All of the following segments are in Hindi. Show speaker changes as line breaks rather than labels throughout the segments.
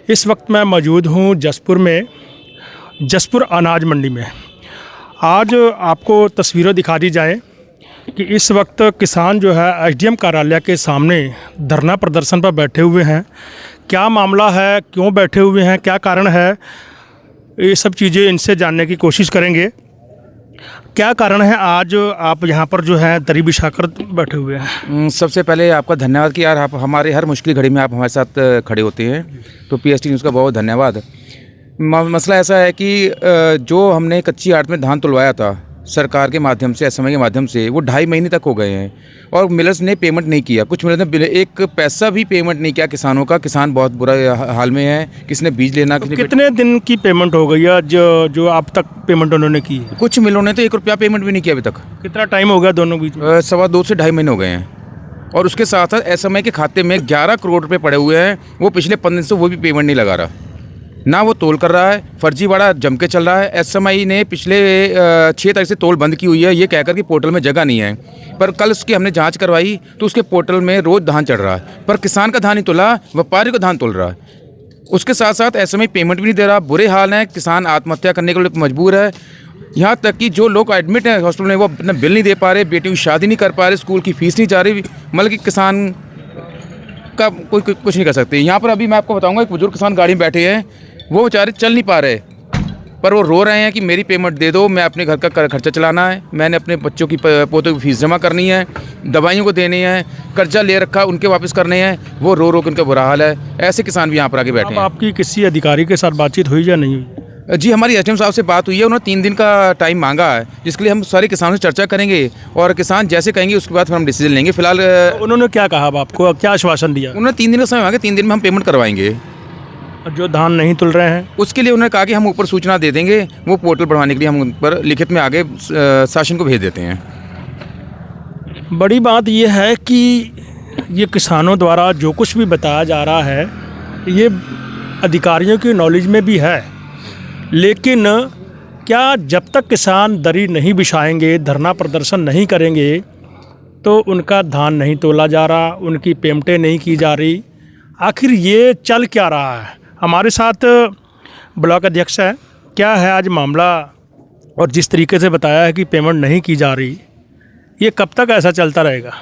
इस वक्त मैं मौजूद हूँ जसपुर में, जसपुर अनाज मंडी में। आज आपको तस्वीरें दिखा दी जाए कि इस वक्त किसान जो है एसडीएम कार्यालय के सामने धरना प्रदर्शन पर बैठे हुए हैं। क्या मामला है, क्यों बैठे हुए हैं, क्या कारण है, ये सब चीज़ें इनसे जानने की कोशिश करेंगे। क्या कारण है आज आप यहाँ पर जो है दरी बिछाकर बैठे हुए हैं?
सबसे पहले आपका धन्यवाद कि यार आप हमारे हर मुश्किल घड़ी में आप हमारे साथ खड़े होते हैं, तो पीएसटी न्यूज़ का बहुत धन्यवाद। मसला ऐसा है कि जो हमने कच्ची आड़ में धान तुलवाया था सरकार के माध्यम से, एसएमआई के माध्यम से, वो 2.5 महीने तक हो गए हैं और मिलर्स ने पेमेंट नहीं किया। कुछ मिलर्स ने एक पैसा भी पेमेंट नहीं किया किसानों का। किसान बहुत बुरा हाल में है। किसने बीज लेना,
तो कितने दिन की पेमेंट हो गई है जो आप तक पेमेंट उन्होंने की है?
कुछ मिलों ने तो 1 रुपया पेमेंट भी नहीं किया अभी तक।
कितना टाइम हो गया दोनों बीच में?
2.25 से 2.5 महीने हो गए हैं। और उसके साथ साथ एसएमआई के खाते में 11 करोड़ रुपये पड़े हुए हैं। वो पिछले 15 दिन से वो भी पेमेंट नहीं लगा रहा, ना वो तोल कर रहा है। फर्जीवाड़ा जम के चल रहा है। एसएमआई ने पिछले 6 तारीख से तोल बंद की हुई है, ये कहकर कि पोर्टल में जगह नहीं है। पर कल उसकी हमने जांच करवाई तो उसके पोर्टल में रोज़ धान चढ़ रहा है, पर किसान का धान नहीं तोला, व्यापारी का धान तोल रहा है। उसके साथ साथ एसएमआई पेमेंट भी नहीं दे रहा। बुरे हाल हैं, किसान आत्महत्या करने के लिए मजबूर है। यहाँ तक कि जो लोग एडमिट हैं हॉस्पिटल में, वो अपना बिल नहीं दे पा रहे, बेटियों की शादी नहीं कर पा रहे, स्कूल की फीस नहीं जा रही। मतलब कि किसान का कोई कुछ नहीं कर सकते। यहाँ पर अभी मैं आपको बताऊँगा, एक बुजुर्ग किसान गाड़ी में बैठे हैं, वो बेचारे चल नहीं पा रहे, पर वो रो रहे हैं कि मेरी पेमेंट दे दो, मैं अपने घर का खर्चा चलाना है, मैंने अपने बच्चों की पोतों की फीस जमा करनी है, दवाइयों को देनी है, कर्जा ले रखा उनके वापस करने हैं। वो रो रो के उनका बुरा हाल है। ऐसे किसान भी यहाँ पर आके बैठे हैं।
आपकी किसी अधिकारी के साथ बातचीत हुई या नहीं हुई?
जी, हमारी एसडीएम साहब से बात हुई है। उन्होंने 3 दिन का टाइम मांगा है, जिसके लिए हम सारे किसानों से चर्चा करेंगे और किसान जैसे कहेंगे उसके बाद फिर हम डिसीजन लेंगे। फिलहाल
उन्होंने क्या कहा आपको, क्या आश्वासन दिया?
उन्होंने 3 दिन का समय मांगा, 3 दिन में हम पेमेंट करवाएंगे।
जो धान नहीं तुल रहे हैं
उसके लिए उन्होंने कहा कि हम ऊपर सूचना दे देंगे, वो पोर्टल बढ़वाने के लिए हम उन पर लिखित में आगे शासन को भेज देते हैं।
बड़ी बात यह है कि ये किसानों द्वारा जो कुछ भी बताया जा रहा है ये अधिकारियों की नॉलेज में भी है, लेकिन क्या जब तक किसान दरी नहीं बिछाएंगे, धरना प्रदर्शन नहीं करेंगे, तो उनका धान नहीं तोला जा रहा, उनकी पेमेंटें नहीं की जा रही। आखिर ये चल क्या रहा है? हमारे साथ ब्लॉक अध्यक्ष है। क्या है आज मामला, और जिस तरीके से बताया है कि पेमेंट नहीं की जा रही, ये कब तक ऐसा चलता रहेगा?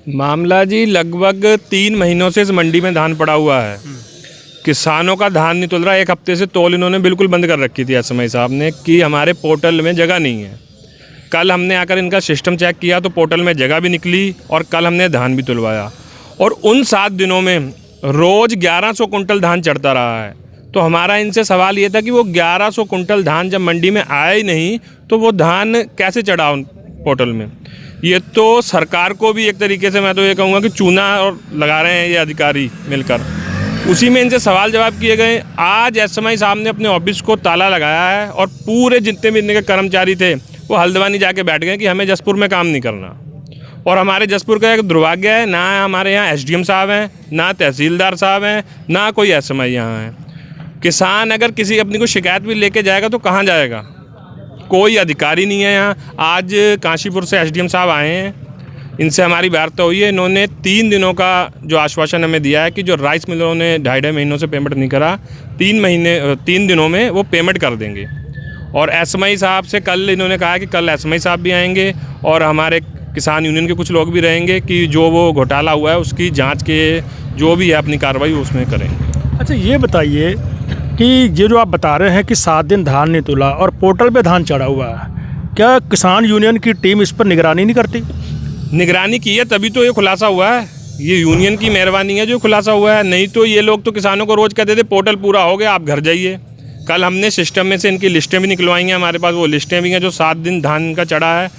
मामला जी लगभग 3 महीनों से इस मंडी में धान पड़ा हुआ है। किसानों का धान नहीं तुल रहा। 1 हफ्ते से तोल इन्होंने बिल्कुल बंद कर रखी थी एसएमआई साहब ने कि हमारे पोर्टल में जगह नहीं है। कल हमने आकर इनका सिस्टम चेक किया तो पोर्टल में जगह भी निकली और कल हमने धान भी तुलवाया। और उन 7 दिनों में रोज़ 1100 कुंटल धान चढ़ता रहा है। तो हमारा इनसे सवाल ये था कि वो 1100 कुंटल धान जब मंडी में आया ही नहीं तो वो धान कैसे चढ़ा उन पोर्टल में? ये तो सरकार को भी एक तरीके से मैं तो ये कहूँगा कि चूना और लगा रहे हैं ये अधिकारी मिलकर। उसी में इनसे सवाल जवाब किए गए। आज एसएमआई साहब ने अपने ऑफिस को ताला लगाया है और पूरे जितने भी इनके कर्मचारी थे वो हल्द्वानी जाके बैठ गए कि हमें जसपुर में काम नहीं करना। और हमारे जसपुर का एक दुर्भाग्य है, ना हमारे यहाँ एसडीएम साहब हैं, ना तहसीलदार साहब हैं, ना कोई एसएमआई यहाँ है। किसान अगर किसी अपनी को शिकायत भी लेके जाएगा तो कहाँ जाएगा? कोई अधिकारी नहीं है यहाँ। आज काशीपुर से एसडीएम साहब आए हैं, इनसे हमारी वार्ता हुई है। इन्होंने 3 दिनों का जो आश्वासन हमें दिया है कि जो राइस मिलों ने 2.5 महीनों से पेमेंट नहीं करा, 3 दिनों में वो पेमेंट कर देंगे। और एसएमआई साहब से कल इन्होंने कहा कि कल एसएमआई साहब भी आएंगे और हमारे किसान यूनियन के कुछ लोग भी रहेंगे कि जो वो घोटाला हुआ है उसकी जांच के जो भी है अपनी कार्रवाई उसमें करेंगे।
अच्छा, ये बताइए कि ये जो आप बता रहे हैं कि 7 दिन धान नहीं तुला और पोर्टल पे धान चढ़ा हुआ है, क्या किसान यूनियन की टीम इस पर निगरानी नहीं करती?
निगरानी की है तभी तो ये खुलासा हुआ है। ये यूनियन की मेहरबानी है जो खुलासा हुआ है, नहीं तो ये लोग तो किसानों को रोज़ कहते थे पोर्टल पूरा हो गया आप घर जाइए। कल हमने सिस्टम में से इनकी लिस्टें भी निकलवाई हैं, हमारे पास वो लिस्टें भी हैं जो 7 दिन धान का चढ़ा है।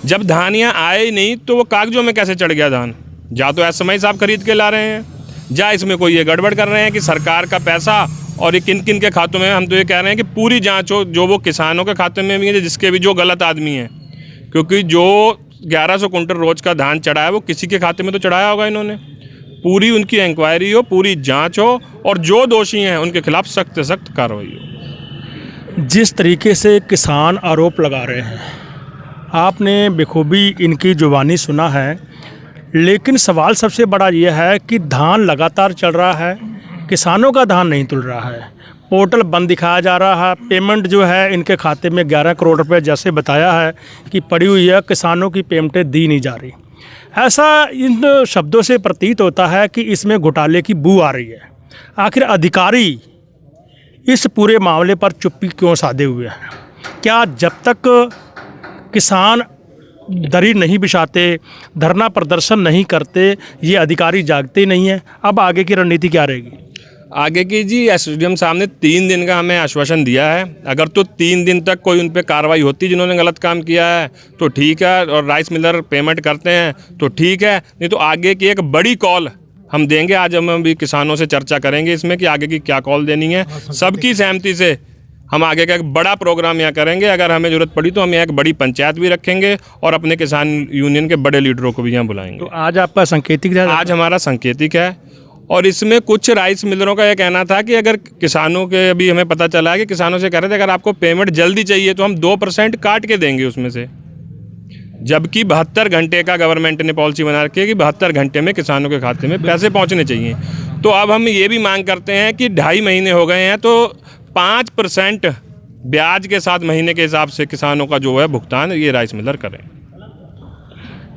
जब धान यहाँ आए ही नहीं तो वो कागजों में कैसे चढ़ गया धान? जा तो एसएमआई साहब खरीद के ला रहे हैं, जा इसमें कोई ये गड़बड़ कर रहे हैं कि सरकार का पैसा और ये किन किन के खातों में। हम तो ये कह रहे हैं कि पूरी जांच हो, जो वो किसानों के खाते में भी है, जिसके भी जो गलत आदमी है, क्योंकि जो 1100 कुंटल रोज का धान चढ़ा है वो किसी के खाते में तो चढ़ाया होगा इन्होंने। पूरी उनकी इंक्वायरी हो, पूरी जांच हो और जो दोषी हैं उनके खिलाफ सख्त से सख्त कार्रवाई हो।
जिस तरीके से किसान आरोप लगा रहे हैं, आपने बखूबी इनकी जुबानी सुना है, लेकिन सवाल सबसे बड़ा ये है कि धान लगातार चल रहा है, किसानों का धान नहीं तुल रहा है, पोर्टल बंद दिखाया जा रहा है। पेमेंट जो है इनके खाते में 11 करोड़ रुपए जैसे बताया है कि पड़ी हुई है, किसानों की पेमेंटें दी नहीं जा रही। ऐसा इन शब्दों से प्रतीत होता है कि इसमें घोटाले की बू आ रही है। आखिर अधिकारी इस पूरे मामले पर चुप्पी क्यों साधे हुए हैं? क्या जब तक किसान दरी नहीं बिछाते, धरना प्रदर्शन नहीं करते, ये अधिकारी जागते नहीं हैं? अब आगे की रणनीति क्या रहेगी?
आगे की जी एसडीएम साहब ने 3 दिन का हमें आश्वासन दिया है। अगर तो 3 दिन तक कोई उन पर कार्रवाई होती जिन्होंने गलत काम किया है तो ठीक है, और राइस मिलर पेमेंट करते हैं तो ठीक है, नहीं तो आगे की एक बड़ी कॉल हम देंगे। आज हम भी किसानों से चर्चा करेंगे इसमें कि आगे की क्या कॉल देनी है। सबकी सहमति से हम आगे का एक बड़ा प्रोग्राम यहाँ करेंगे। अगर हमें ज़रूरत पड़ी तो हम यहाँ एक बड़ी पंचायत भी रखेंगे और अपने किसान यूनियन के बड़े लीडरों को भी यहाँ बुलाएंगे।
तो आज आपका सांकेतिक
आज हमारा सांकेतिक है, और इसमें कुछ राइस मिलरों का यह कहना था कि अगर किसानों के, अभी हमें पता चला है कि किसानों से कह रहे थे अगर आपको पेमेंट जल्दी चाहिए तो हम 2% काट के देंगे उसमें से, जबकि 72 घंटे का गवर्नमेंट ने पॉलिसी बना रखी है कि 72 घंटे में किसानों के खाते में पैसे पहुँचने चाहिए। तो अब हम ये भी मांग करते हैं कि 2.5 महीने हो गए हैं तो 5% ब्याज के साथ महीने के हिसाब से किसानों का जो है भुगतान ये राइस मिलर करें।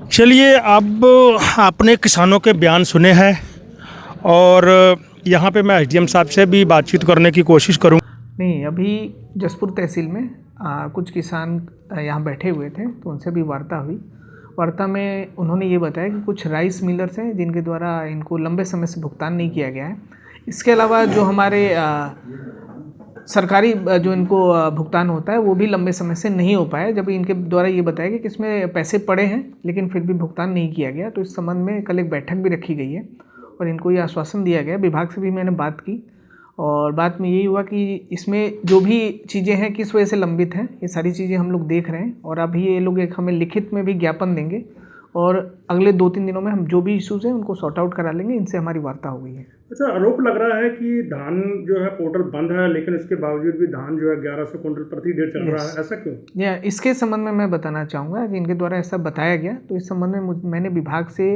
चलिए, अब आपने किसानों के बयान सुने हैं और यहाँ पे मैं एसडीएम साहब से भी बातचीत करने की कोशिश करूँ।
नहीं, अभी जसपुर तहसील में कुछ किसान यहाँ बैठे हुए थे तो उनसे भी वार्ता हुई। वार्ता में उन्होंने ये बताया कि कुछ राइस मिलर्स हैं जिनके द्वारा इनको लंबे समय से भुगतान नहीं किया गया है। इसके अलावा जो हमारे सरकारी जो इनको भुगतान होता है वो भी लंबे समय से नहीं हो पाया, जब इनके द्वारा ये बताया कि इसमें पैसे पड़े हैं लेकिन फिर भी भुगतान नहीं किया गया। तो इस संबंध में कल एक बैठक भी रखी गई है और इनको ये आश्वासन दिया गया। विभाग से भी मैंने बात की और बात में यही हुआ कि इसमें जो भी चीज़ें हैं किस वजह से लंबित हैं ये सारी चीज़ें हम लोग देख रहे हैं और अभी ये लोग एक हमें लिखित में भी ज्ञापन देंगे और अगले 2-3 दिनों में हम जो भी इश्यूज़ हैं उनको सॉर्ट आउट करा लेंगे। इनसे हमारी वार्ता हो गई है।
अच्छा, आरोप लग रहा है कि धान जो है पोर्टल बंद है लेकिन इसके बावजूद भी धान जो है 1100 कुंटल प्रति डे चल रहा है, ऐसा क्यों?
इसके संबंध में मैं बताना चाहूँगा कि इनके द्वारा ऐसा बताया गया। तो इस संबंध में मैंने विभाग से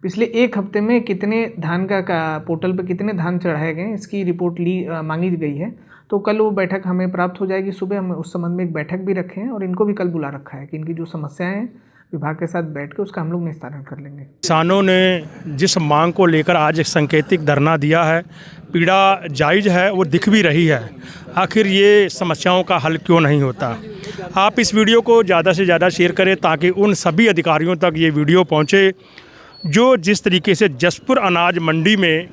पिछले 1 हफ्ते में कितने धान का पोर्टल पर कितने धान चढ़ाए गए इसकी रिपोर्ट मांगी गई है। तो कल वो बैठक हमें प्राप्त हो जाएगी। सुबह हम उस संबंध में एक बैठक भी रखे हैं और इनको भी कल बुला रखा है कि इनकी जो समस्याएं हैं विभाग के साथ बैठ के उसका हम लोग निस्तारण कर लेंगे।
किसानों ने जिस मांग को लेकर आज एक सांकेतिक धरना दिया है, पीड़ा जायज़ है, वो दिख भी रही है। आखिर ये समस्याओं का हल क्यों नहीं होता? आप इस वीडियो को ज़्यादा से ज़्यादा शेयर करें ताकि उन सभी अधिकारियों तक ये वीडियो पहुँचे जो जिस तरीके से जसपुर अनाज मंडी में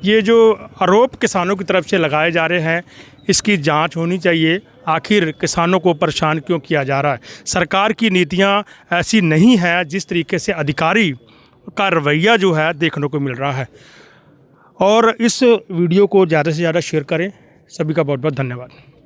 ये जो आरोप किसानों की तरफ से लगाए जा रहे हैं इसकी जांच होनी चाहिए। आखिर किसानों को परेशान क्यों किया जा रहा है? सरकार की नीतियां ऐसी नहीं है जिस तरीके से अधिकारी का रवैया जो है देखने को मिल रहा है। और इस वीडियो को ज़्यादा से ज़्यादा शेयर करें। सभी का बहुत बहुत धन्यवाद।